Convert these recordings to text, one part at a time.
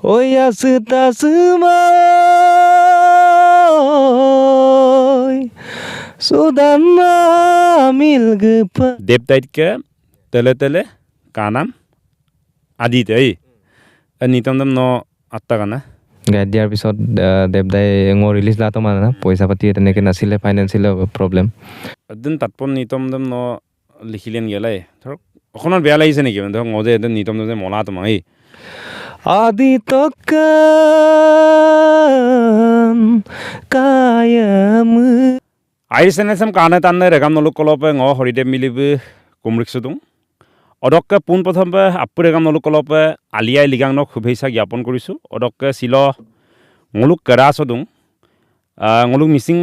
oi asuta sumoi sudana milgepa দেবদাইতকে তেলে তেলে কানাম আদিতে এই নিতম দম ন আত্তা কানা গাইড দিয়াৰ পিছত দেৱদাই এঙৰ ৰিলিজ লাটো মানে না পইচা পাতি তেনেকৈ নাছিলে ফাইনেন্সিয়েল প্ৰব্লেম এদিন তাতপন নিতম দম ন লিখিলেন গেলাই ধৰক অকণমান বেয়া লাগিছে নেকি মানে ধৰক মই যে এদিন নিতম দম যে মলা তোমাক এই আদি তকান কায়াম আইৰিছেনেচম কাণে তানে ৰেগাম নলুক কলপে ঙ হৰিদেৱ মিলিবি কুমৰিকছো দোং অদককে পোন প্ৰথমে আপু ৰেগাম নলুক কলপে আলিয়াই লিগাংনক শুভেচ্ছা জ্ঞাপন কৰিছোঁ অদককে চিল ngoluk keras odung ngoluk Mising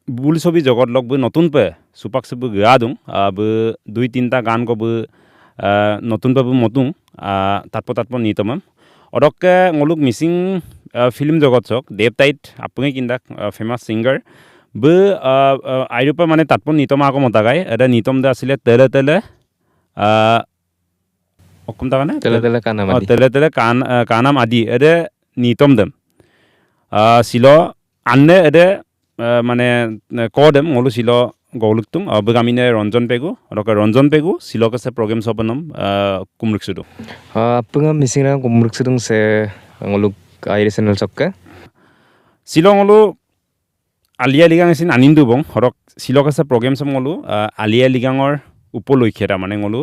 বুলি ছবি জগত লগ বই নতুন পে সুপাক সব গা দুং ব দুই তিনটা গান কব নতুন পে মতুং তাতপ নিতমাম অদককে ngoluk মিচিং ফিল্ম জগত চক দেবতাইত আপুঙে কিন্দা ফেমাস সিঙ্গার ব আইরুপে মানে তাতপ নিতমা আকৌ মতা গাই এটা নিতম দে আছিলে তেলে তেলে অকম তাকানে তেলে তেলে কানাম আদি তেলে তেলে কানাম আদি এদে নিতম দেম চিল আনে এদে মানে কদেম ngolu চিল গৌলুকতুম বগামিনে ৰঞ্জন পেগু অদকে ৰঞ্জন পেগু চিলক আছে প্ৰগ্ৰাম সপনম কুমৰিকছুদু আপুঙা মিচিং ৰা কুমৰিকছুদুং সে ngoluk আইৰি চেনেল চককে শিলঙলো আলিয়া লিগাং আছিল আনিন্দু বং হৰক শিলক আছে প্ৰগ্ৰেম সব ngolu আলিয়া লিগাঙৰ উপলক্ষে এটা মানে ngolu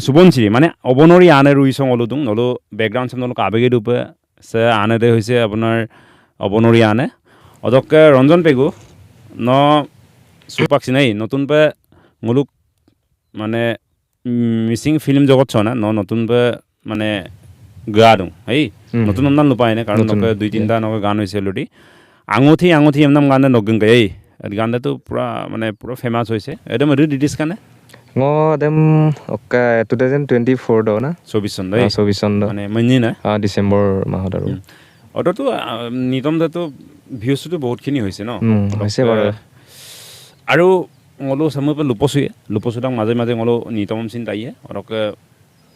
সুবনশ্ৰী মানে অবনৰী আনে ৰুইছ ngolu দুং নলো বেকগ্ৰাউণ্ড সব নলক আবেগে দুপে সে আনে দে হৈছে আপোনাৰ অবনৰী আনে অদকে ৰঞ্জন পেগু ন সুপাকছি নাই নতুন পে ngoluk মানে মিচিং ফিল্ম জগত ছনা ন নতুন পে মানে গা দুং এই নতুন নাম লুপায় নে কাৰণ নকে দুই তিনটা নকে গান হৈছে লুটি আঙুঠি আঙুঠি এমনাম গানে নগং এই গানটো পুৰা মানে পুৰা ফেমাস হৈছে এদম ৰিডিস কানে ngo dem okka 2024 do na 24 চন এই 24 চন মানে মনি না ডিসেম্বৰ মাহত আৰু অতটো নিতম দাতো ভিউজটো বহুতখিনি হৈছে ন হৈছে বাৰু আৰু ngolu sampe লুপসুদাং মাজে মাজে ngolu নিতম চিন তাইয়ে অৰকে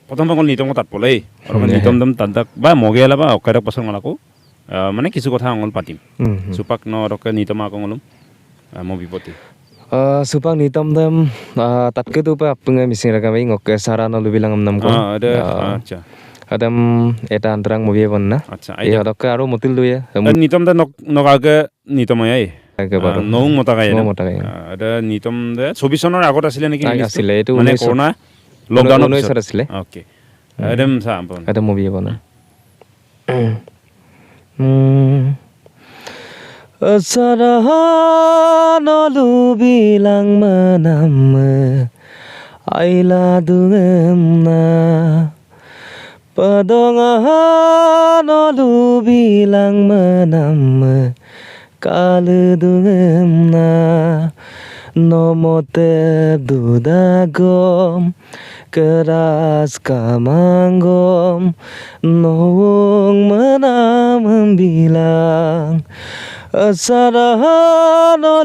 প্ৰথম ngol নিতম তাত পলাই অৰকে নিতম দম তাক বা মগেলা বা অকাৰা পছং ngলাকো মানে কিছু কথা ngol পাতিম সুপাক ন অৰকে নিতম আকৌ ngolum mo বিপতি সুপাক নিতম দম তাতকে তো আপুঙা মিচিং ৰা গাই ngok sara no lubilang nam ko আচ্ছা adam eta antarang movie bonna আচ্ছা এই হদকে আৰু মতিল দুয়ে নিতম দে নগাকে নিতময়াই একেবাৰে নৌ মতা গায় নৌ মতা গায় এটা নিতম দে 24 চনৰ আগত আছিল নেকি আছিলে এইটো মানে কৰোনা লকডাউন 19 আছিলে ওকে এদম সাম্পন এটা মুভি বনা Sarahano bilang menam Aila dungem na Padongahano bilang menam Kalu dungem na Nomote dudagom Keras kamanggom Nong menam bilang Sarahano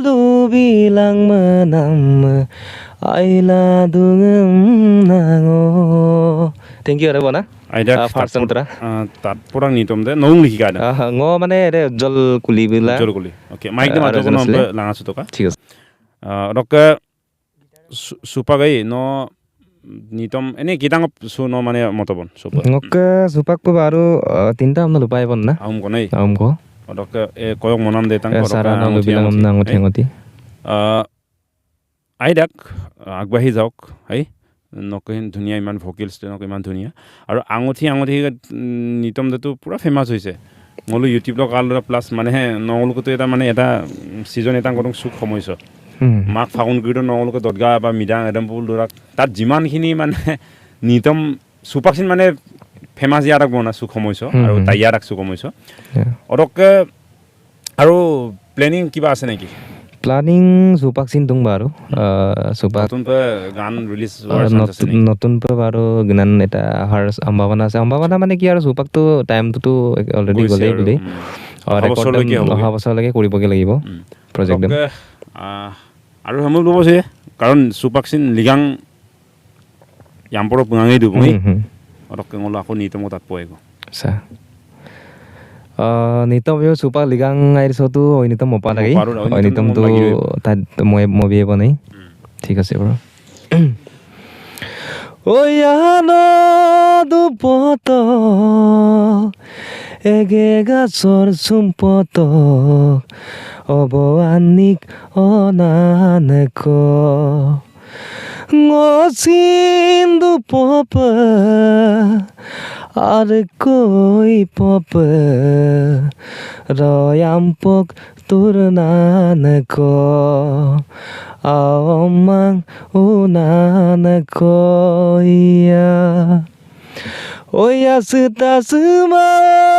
bilang menam Aila dungem nango Thank you Arabona আইডা first সন্ত্রা তাত পুরা নিতম দে নৌ লিখি গায় ngo মানে এরে উজ্জ্বল কুলি বিলা জল গুলি ওকে মাইক দে মাতো কোন লাঙাছো টকা ঠিক আছে রকে সুপা গাই ন নিতম এনে কিতাং সু ন মানে মতবন সুপা ngok supak po baru tinta amna lupai pon na আম কোনাই amko রকে এ কয়ক মনাম দে তাং sarana lu bilang nang ngoti আইডাক আগবাঢ়ি যাওক হাই নকহিন ধুনীয়া ইমান ভোকেলছ নক ইমান ধুনীয়া আৰু আঙুঠি নিতম দেটো পুৰা ফেমাস হৈছে মলো ইউটিউব লগাল প্লাছ মানে নঙলকতো এটা মানে এটা সিজন এটা গৰং সুখ সময়ছ মাক ফাগুন গিটো নঙলক দদগা বা মিডাং এদম পুল দৰাক তাত যিমানখিনি মানে নিতম সুপাকচিন মানে ফেমাস ইয়াৰাক বনা সুখ সময়ছ আৰু তাইয়াৰাক সুখ সময়ছ অৰকে আৰু প্লেনিং কিবা আছে নেকি planning supak sintung baru supak নতুন পে গান ৰিলিজ নতুন pay baru ganan eta har ambavana মানে কি আৰু supak to time to already গলে গলে ৰেকৰ্ড অহা বছৰলৈকে কৰিবগে লাগিব প্ৰজেক্ট dem আৰু সময় লব আছে কাৰণ সুপাকচিন লিগাং ইয়াম্পৰ পুঙাঙে দিব মই অৰকে ngolo আকৌ নিতম তাত পয়েগো আচ্ছা নিতম यो सुपा लिगां आइरसोतु ओइनितम मोपा लागि ओइनितम तो तात मोबि बनै ঠিক আছে bro ओयानो दुपत एगेगा सर सुम्पत अबवानिक अनानको ngosindo pop arkoi pop royampok turnanako amang unanako iya oya suta sumai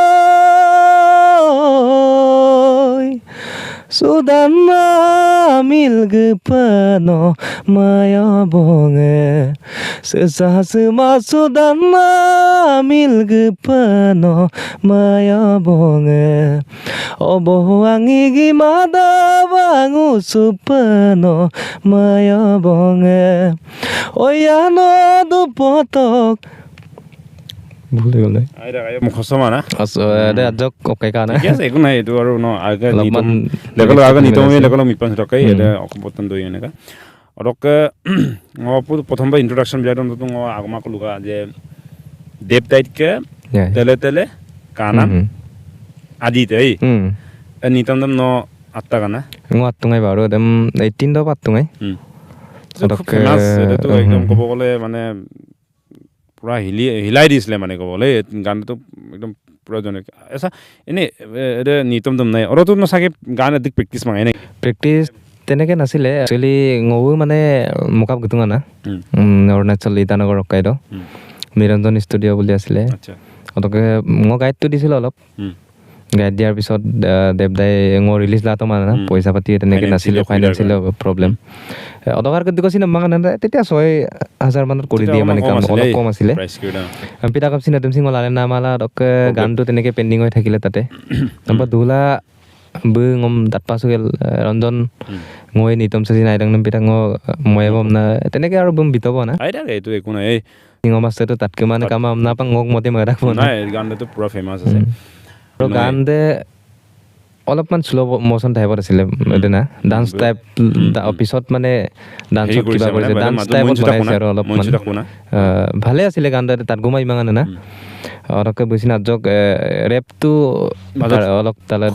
Sudana milgepano maya bonge sesasema sudana milgepano maya bonge obo wangi gimada bangu supano maya bonge oyano dupotok ভুলে গ'লে মুখসমা না দে আজক ওকে কানা ঠিক আছে একো নাই এইটো আৰু ন আগে নিতম লেগল আগে নিতমে লেগল মিপান টকাই এটা অকপতন দই এনেকা অৰকে প্ৰথমবাৰ ইন্ট্ৰোডাকশন বিয়াদন তো আগমা কলুকা যে দেবদাইতকে তেলে তেলে কানাম আদিতে এই নিতম দম ন আত্তা কানা আত্তুঙাই বাৰু দম 18 দ আত্তুঙাই অৰকে এটা তো একদম কব গলে মানে পুৰা হিলাই দিছিলে মানে ক'বলৈ গানটো একদম পুৰা জনে আচ্ছা এনে এটা নিতম দম নাই আৰু তো চাগে গান এদিক প্ৰেক্টিছ মাঙে নাই প্ৰেক্টিছ তেনেকৈ নাছিলে একচুৱেলি ngৌ মানে মোকাপ গতুঙা না অৰুণাচল ইটানগৰ ৰকাইদ নিৰঞ্জন ষ্টুডিঅ' বুলি আছিলে অতকে মই গাইডটো দিছিলোঁ অলপ গাইড দিয়াৰ পিছত দেৱদাই ngৌ ৰিলিজ লাটো মানে না পইচা পাতি তেনেকৈ নাছিলে ফাইনেন্সিয়েল প্ৰব্লেম অদকাৰ কিন্তু কৈছিল মানে তেতিয়া 6,000 মানত কৰি দিয়ে মানে কাম অলপ কম আছিলে পিতা কাপচি নতুন সিং ওলালে নামালা অকে গানটো তেনেকৈ পেণ্ডিং হৈ থাকিলে তাতে তাৰপৰা দুলা বু ngom datpa sugel Ranjan ngoi নিতম Saji নাইদং নম পিতা মই বম না তেনেকৈ আৰু বম বিতব না আইদা এইটো একো নাই ngom আছেতো তাতকে মানে কাম আমনা পা ngok মতে মই ৰাখব না গানটো পুৰা ফেমাস আছে আৰু গান দে অলপমান স্লো মোশন টাইপত আছিলে এদিনা ডান্স টাইপ পিছত মানে ডান্সত কিবা কৰিছে ডান্স টাইপত বনাইছে আৰু অলপমান ভালে আছিলে গানটো তাত গুমাই ইমান না অৰকে বুজিনা জক ৰেপটো অলপ তালে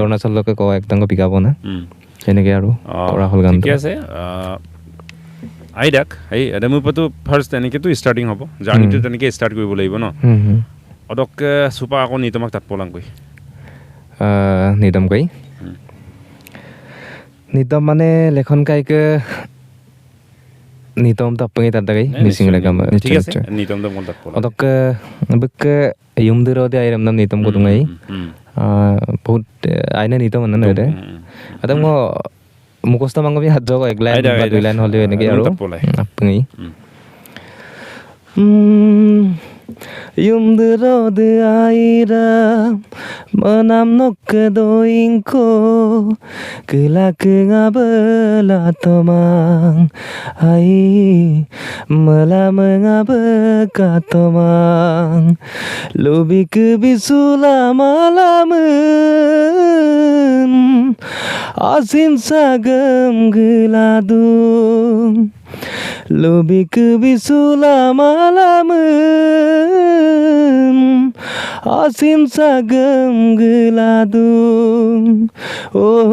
অৰুণাচললৈকে কয় একদম পিকাব না এনেকৈ আৰু কৰা হ'ল গানটো ঠিক আছে আইডাক এই এডামুপাতো ফাৰ্ষ্ট তেনেকৈতো ষ্টাৰ্টিং হ'ব জাৰ্নিটো তেনেকৈ ষ্টাৰ্ট কৰিব লাগিব ন অদকে চুপা আকৌ নিতমক তাত পলাংকৈ নিতম কৈ নিতম মানে লেখন কাইকে নিতম তাপঙি তাতাgai মিসিং লেকাম ঠিক আছে নিতম দম তাত পলা অদকে বকে ইউমদিরode আইরাম নাম নিতম গদুঙাই বহুত আইনা নিতম মানে রে আদম মুখস্থ মাংগবি হাত জগ এক লাইন বা দুই লাইন হলে এনেকে আৰু আপঙি Yumderode aira menam nok doingko kelak ngabela tomang ai malam ngabeka tomang lubi ke bisula malamen asin sagem geladung Lubi ke bisula malamen asin sagem geladung oh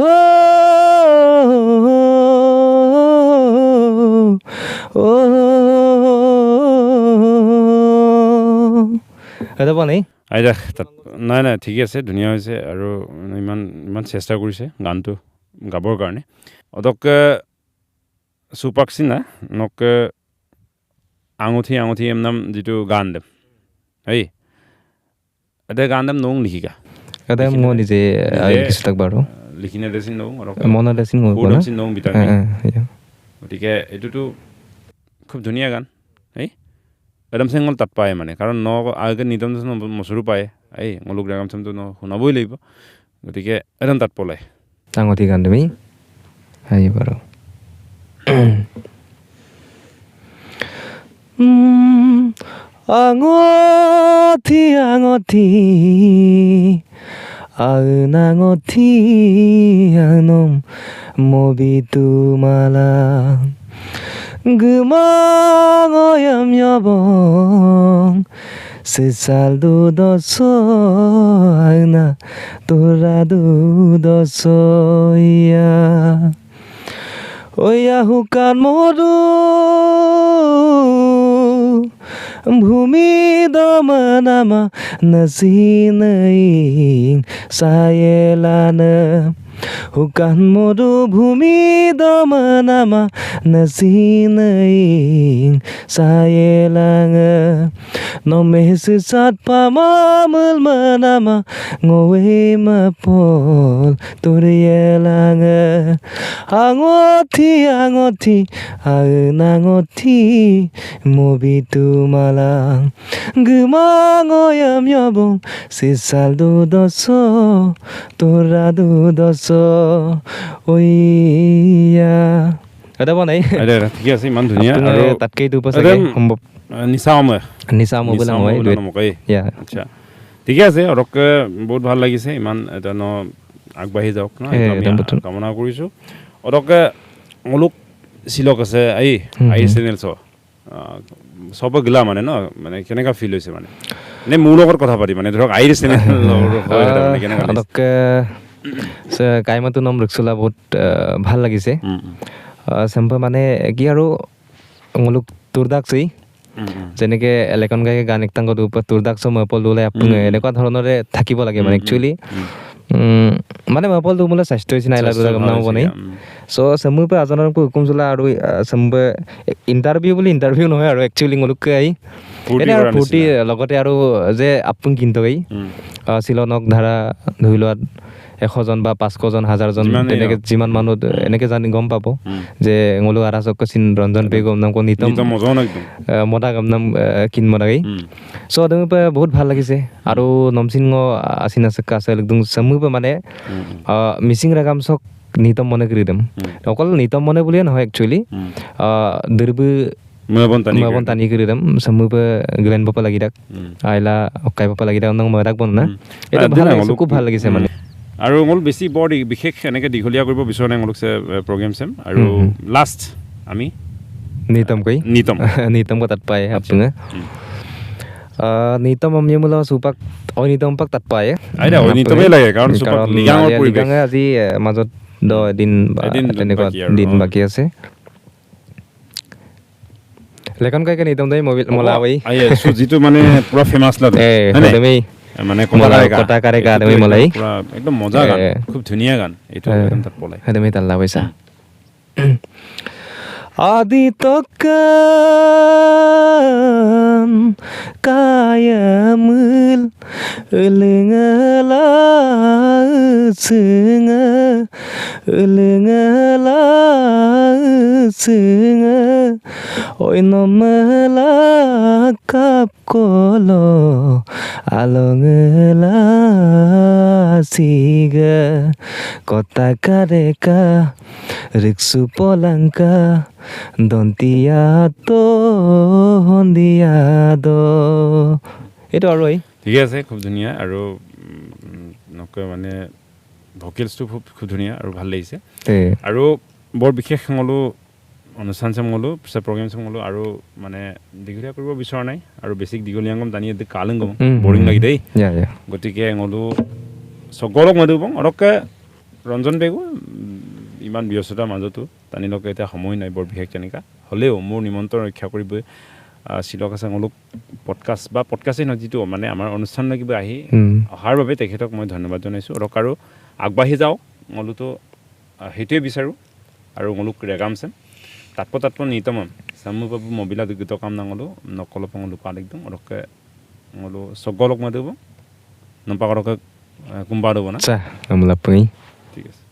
এটা বনে আইদা নাই নাই ঠিক আছে ধুনীয়া হৈছে আৰু ইমান চেষ্টা কৰিছে গানটো গাবৰ কাৰণে অদকে সুপাকসি না নকে আঙুঠি এম নাম যিটো গান দেম এই এটা গান দেম নং লিখিকা এটা মই নিজে কিছু তাক বাৰু লিখিনে দেছিন নং মনা দেছিন নং বিতাক গতিকে এইটোতো খুব ধুনীয়া গান এই এডাম সিংল তাত পায় মানে কাৰণ ন আগে নিতম মচুৰো পায় এই মলুক ৰাগাম চামটো শুনাবই লাগিব গতিকে এডাম তাত পলাই আঙুঠি গান তুমি হাই বাৰু Angoti angoti angoti anom mobitu malam Gemangoyam yabong Sesaldu doso Agna turadu doso iya Oya hukan modu Bhumi domanama Nasinaing sayelana Hukan modu bhumi domanama Nasinaing sayelanga Nomesu sat pamamul manama Ngowe mapol turiyelanga Angoti angoti angoti mobitu malang Gemangoyam yabong Sisaldu doso Turadu doso Oiya Ada apa naik? Ada ঠিক আছে ইমান ধুনীয়া আৰু তাতকৈ দুপ চাগে সম্ভৱ নিচা mobile নহয় ইয়া আচ্ছা ঠিকে আছে অৰকে বহুত ভাল লাগিছে ইমান এটা ন আগবাঢ়ি যাওক ন কামনা কৰিছোঁ অৰকে অলপ চিলক আছে আই চেনেল চব গিলা মানে ন মানে কেনেকুৱা ফিল হৈছে মানে নে মোৰ লগত কথা পাতি মানে ধৰক আইৰ চেনেল অৰকে কাইমাতো নাম ৰখচলা বহুত ভাল লাগিছে চেম্পল মানে কি আৰু মোলোক তোৰদাকচি যেনেকৈ এলেকন গায়কে গান একটাংগত ওপৰত তোৰদাকচ মপল ওলাই আপুনি এনেকুৱা ধৰণৰে থাকিব লাগে মানে একচুৱেলি মানে মপল তোমলে স্বাস্থ্য হৈছে নাই লাগা গম নাম বনাই চ' চেম্বুৰ পৰা আজনৰকো হুকুম চলা আৰু চেম্বুৰ ইণ্টাৰভিউ নহয় আৰু একচুৱেলি মোলোকে আহি এনে আৰু ফূৰ্তি লগতে আৰু যে আপুনি কিন্তু গৈ শ্বিলঙক ধাৰা ধৰি লোৱা 100জন বা 500জন 1000জন তেনেকৈ যিমান মানুহ এনেকৈ জানি গম পাব যে ngolu arasok sin Ranjan pay গম নাম কোন নিতম মজাও একদম মদা গম নাম কিন মদাগৈ চ' তুমি বহুত ভাল লাগিছে আৰু নমচিংগ আছিন আছে কাছে একদম সমুহ মানে মিচিং ৰাগামচক নিতম মনে কৰি দিম অকল নিতম মনে বুলিয়ে নহয় একচুৱেলি দৰবু মবন তানি কৰি দিম সমুহ গ্লেন পাব লাগি থাক আইলা অকাই পাব লাগি থাক নং মদাক বন না এটা ভাল লাগিছে খুব ভাল লাগিছে মানে আৰু মোৰ বেছি বৰ বিশেষ এনেকৈ দীঘলীয়া কৰিব বিচৰা নাই মোলোক প্ৰগ্ৰেম চেম আৰু লাষ্ট আমি নিতম তাত পায় আপুনি নিতম আমি মোলা সুপাক নিতম পাক তাত পায় নিতমেই লাগে কাৰণ লিগাঙে আজি মাজত 10 দিন তেনেকুৱা দিন বাকী আছে লেখন কাইকে নিতম দেই মোবাইল মলাওই যিটো মানে পুৰা ফেমাছ লাগে মানে কটা কাৰে গান আমি মলাই একদম মজা গান খুব ধুনীয়া গান এইটো একদম তাত পলাই তুমি তাল্লা পইচা আদি তকান কায়ামুল ulengala singa oi nomala kap kolo alongela siga kota kareka riksu polangka dontia to hondia do itu আৰু ঠিক আছে খুব ধুনীয়া আৰু নকয় মানে ভোকেলছটো খুব ধুনীয়া আৰু ভাল লাগিছে আৰু বৰ বিশেষ মলো অনুষ্ঠান চাম মলো প্ৰগ্ৰেম চাম মলো আৰু মানে দীঘলীয়া কৰিব বিচৰা নাই আৰু বেছিক দীঘলীয়াংগম জানি কালিংগম বৰিং লাগি দেই গতিকে মলো সকলক মই দিব অৰকে ৰঞ্জন বেগু ইমান ব্যস্ততাৰ মাজতো টানিলকে এতিয়া সময় নাই বৰ বিশেষ তেনেকুৱা হ'লেও মোৰ নিমন্ত্ৰণ ৰক্ষা কৰিব শিলক আছে মোলোক পডকাষ্টেই নহয় যিটো মানে আমাৰ অনুষ্ঠান কিবা আহি অহাৰ বাবে তেখেতক মই ধন্যবাদ জনাইছোঁ আৰু আগবাঢ়ি যাওঁ মোলোতো সেইটোৱে বিচাৰোঁ আৰু মোলোক ৰেগাম চেম তাৎপ নিতমম চামু বাবু মবিলা গীত কাম নাঙলো নকলপ মোলো পাল একদম অৰকে মোলো সকলক মই দিব নপাকৰকে কোনবা দিব না ঠিক আছে